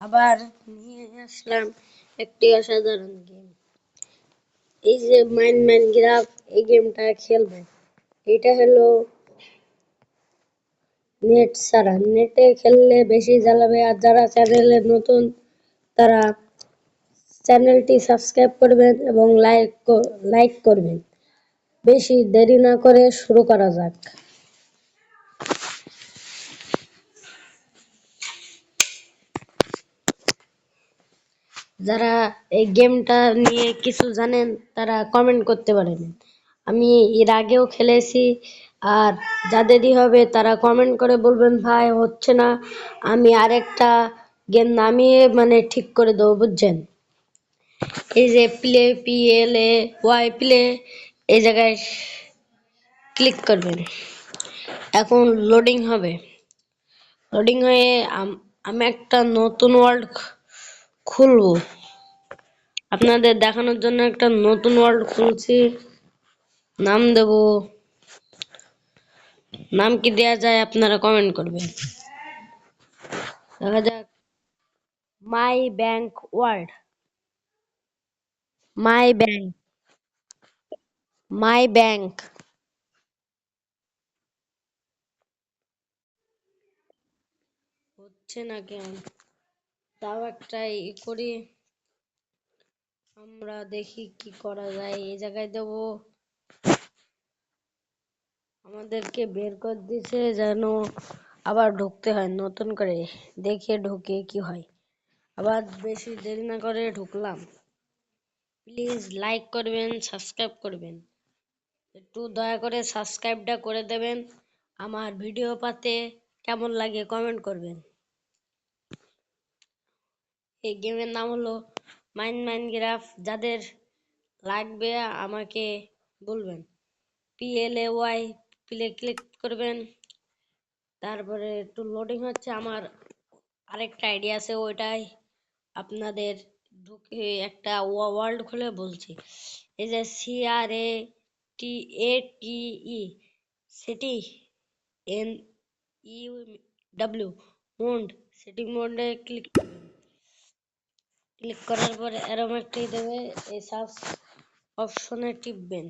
আবার নিয়ে আসলাম একটি অসাধারণ গেম। এই যে মাইনক্রাফট, এই গেমটা খেলবো। এটা হলো নেট ছাড়া, নেটে খেললে বেশি জ্বালাবে। আর যারা চ্যানেলে নতুন তারা চ্যানেলটি সাবস্ক্রাইব করবেন এবং লাইক করবেন। বেশি দেরি না করে শুরু করা যাক। যারা এই গেমটা নিয়ে কিছু জানেন তারা কমেন্ট করতে পারেন। আমি এর আগেও খেলেছি, আর যাদেরই হবে তারা কমেন্ট করে বলবেন ভাই হচ্ছে না, আমি আরেকটা গেম নামিয়ে ঠিক করে দেবো, বুঝছেন? এই যে প্লে এই জায়গায় ক্লিক করবেন। এখন লোডিং হবে। লোডিং হয়ে আমি একটা নতুন ওয়ার্ল্ড খুলবো। আপনাদের দেখানোর জন্য একটা নতুন ওয়ার্ল্ড খুলছি। নাম দেব, নাম কি দেয়া যায় আপনারা কমেন্ট করবেন। দেখা যাক, মাই ব্যাংক ওয়ার্ল্ড। মাই ব্যাংক, মাই ব্যাংক। হচ্ছে না কেন? তাও একটা করি, আমরা দেখি কি করা যায়। এই জায়গায় দেব, আমাদেরকে বের করে দিছে যেন আবার ঢুকতে হয় নতুন করে। দেখে ঢুকে কি হয়। আবার বেশি দেরি না করে ঢুকলাম। প্লিজ লাইক করবেন, সাবস্ক্রাইব করবেন। একটু দয়া করে সাবস্ক্রাইবটা করে দেবেন। আমার ভিডিও পাতে কেমন লাগে কমেন্ট করবেন। এই গেমের নাম হলো মাইনক্রাফট। যাদের লাগবে আমাকে বলবেন। PLAY প্লে ক্লিক করবেন। তারপরে একটু লোডিং হচ্ছে। আমার আরেকটা আইডিয়া আছে, ওইটাই আপনাদের ঢুকে একটা ওয়ার্ল্ড খুলে বলছি। এই যে CRATE city NEW mode, setting মোডে ক্লিক করবেন। ক্লিক করার পরে এরকম একটি দেবে, এই সার্চ অপশনে টিপবেন।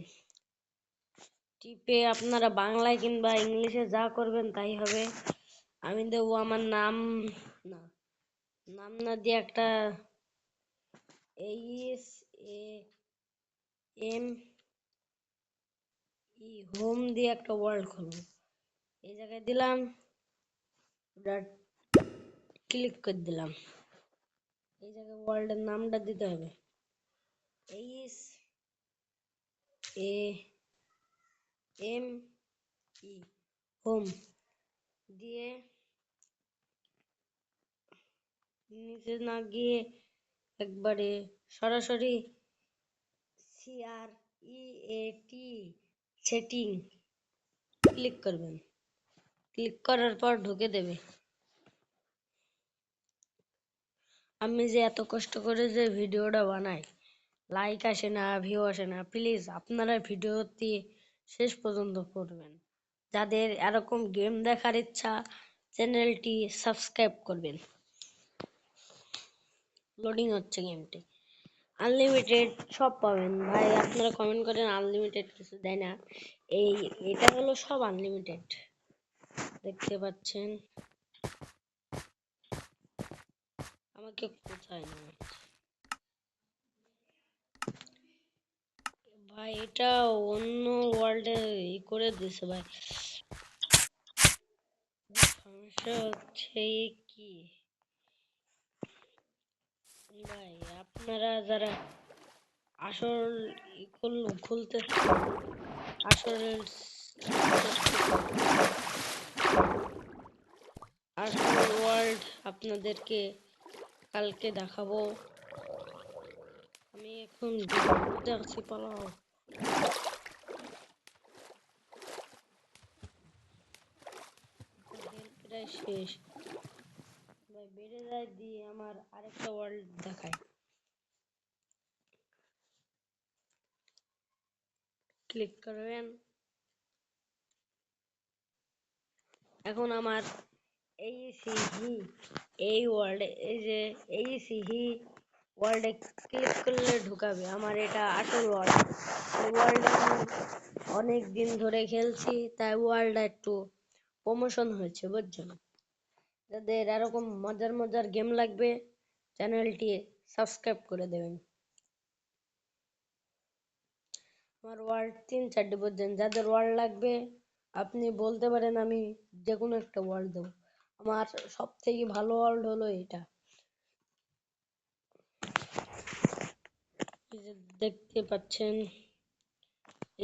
টিপে আপনারা বাংলায় কিংবা ইংলিশে যা করবেন তাই হবে। আমি দেবো আমার নাম, না নাম না দিয়ে একটা হোম দিয়ে একটা ওয়ার্ল্ড খুলবো। এই জায়গায় দিলাম, ক্লিক করে দিলাম। এই জায়গায় ওয়ার্ল্ডের নামটা দিতে হবে। হোম দিয়ে নিচে না গিয়ে একবারে সরাসরি CREAT সেটিং ক্লিক করবেন। ক্লিক করার পর ঢুকে দেবে। আমি যে এত কষ্ট করে যে ভিডিওটা বানাই, লাইক আসে না, ভিউ আসে না। প্লিজ আপনারা ভিডিওটি শেষ পর্যন্ত করবেন। যাদের এরকম গেম দেখার ইচ্ছা, চ্যানেলটি সাবস্ক্রাইব করবেন। লোডিং হচ্ছে গেমটি। আনলিমিটেড সব পাবেন ভাই, আপনারা কমেন্ট করেন আনলিমিটেড কিছু দেয় না। এটা হলো সব আনলিমিটেড, দেখতে পাচ্ছেন। আমাকে কোথায় না ভাই, এটা অন্য ওয়ার্ল্ডে করে দিছে ভাই। সমস্যা হচ্ছে কি ভাই, আপনারা যারা আসল খুলতে আসল আসল ওয়ার্ল্ড আপনাদেরকে কালকে দেখাবো। আমি এখন দেখছি, পালাও। প্রায় শেষ ভাই, বেড়ে যায় দিয়ে আমার আরেকটা ওয়ার্ল্ড দেখায়। ক্লিক করবেন। এখন আমার এই এই ওয়ার্ল্ডে এই যে এই সিহি ওয়ার্ল্ডে ক্লিক করলে ঢুকাবে। আমার এটা আসল ওয়ার্ল্ড। এই ওয়ার্ল্ডে আমি অনেক দিন ধরে খেলছি, তাই ওয়ার্ল্ডটা একটু প্রমোশন হয়েছে, বুঝছেন? যাদের এরকম মজার মজার গেম লাগবে চ্যানেলটি সাবস্ক্রাইব করে দেবেন। আমার ওয়ার্ল্ড 3-4টি, বুঝছেন? যাদের ওয়ার্ল্ড লাগবে আপনি বলতে পারেন, আমি যে কোনো একটা ওয়ার্ল্ড দেবো। আমার সব থেকে ভালো ওয়ার্ল্ড হলো এটা। এই যে দেখতে পাচ্ছেন,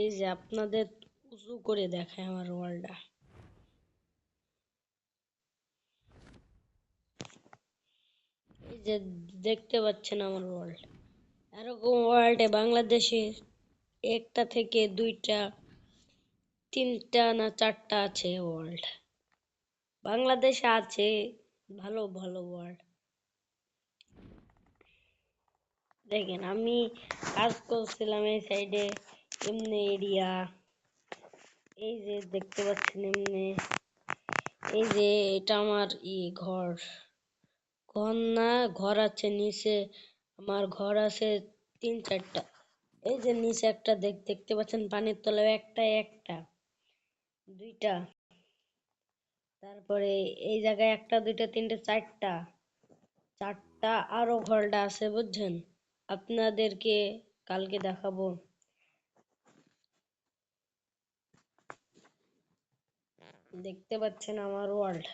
এই যে আপনাদের উঁচু করে দেখায় আমার ওয়ার্ল্ডটা। এই যে দেখতে পাচ্ছেন আমার ওয়ার্ল্ড। এরকম ওয়ার্ল্ডে বাংলাদেশে একটা থেকে দুইটা, তিনটা না চারটা আছে ওয়ার্ল্ড। বাংলাদেশে আছে ভালো ভালো ওয়ার্ল্ড। দেখেন আমি কাজ করছিলাম এই সাইডে, এমনি এরিয়া। এই যে দেখতে পাচ্ছেন এমনি, এই যে এটা আমার ঘর। ঘর না, ঘর আছে নিচে। আমার ঘর আছে 3-4টা। এই যে নিচে একটা দেখতে পাচ্ছেন পানির তলায় একটা একটা দুইটা। তারপরে এই জায়গায় একটা দুইটা তিনটে চারটা, চারটা আরো ঘরটা আছে, বুঝছেন? আপনাদেরকে কালকে দেখাবো। দেখতে পাচ্ছেন আমার ওয়ার্ল্ড।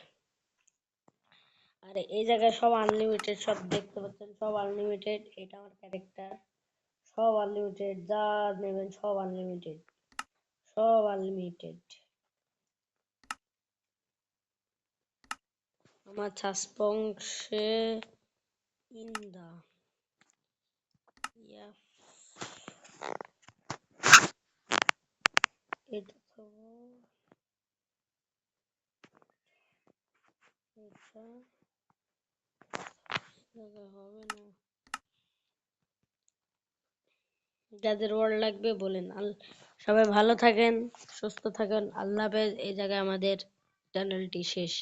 আরে এই জায়গায় সব আনলিমিটেড, সব দেখতে পাচ্ছেন সব আনলিমিটেড। এটা আমার ক্যারেক্টার, সব আনলিমিটেড, যা নেবেন সব আনলিমিটেড, সব আনলিমিটেড। আমার সাসপংসে ইন্দা ইয়া, এটা তো এটা জায়গা হবে না। যাদের ওয়ার্ল্ড লাগবে বলেন। সবাই ভালো থাকেন, সুস্থ থাকেন, আল্লাহ হাফেজ। এই জায়গায় আমাদের চ্যানেলটি শেষ।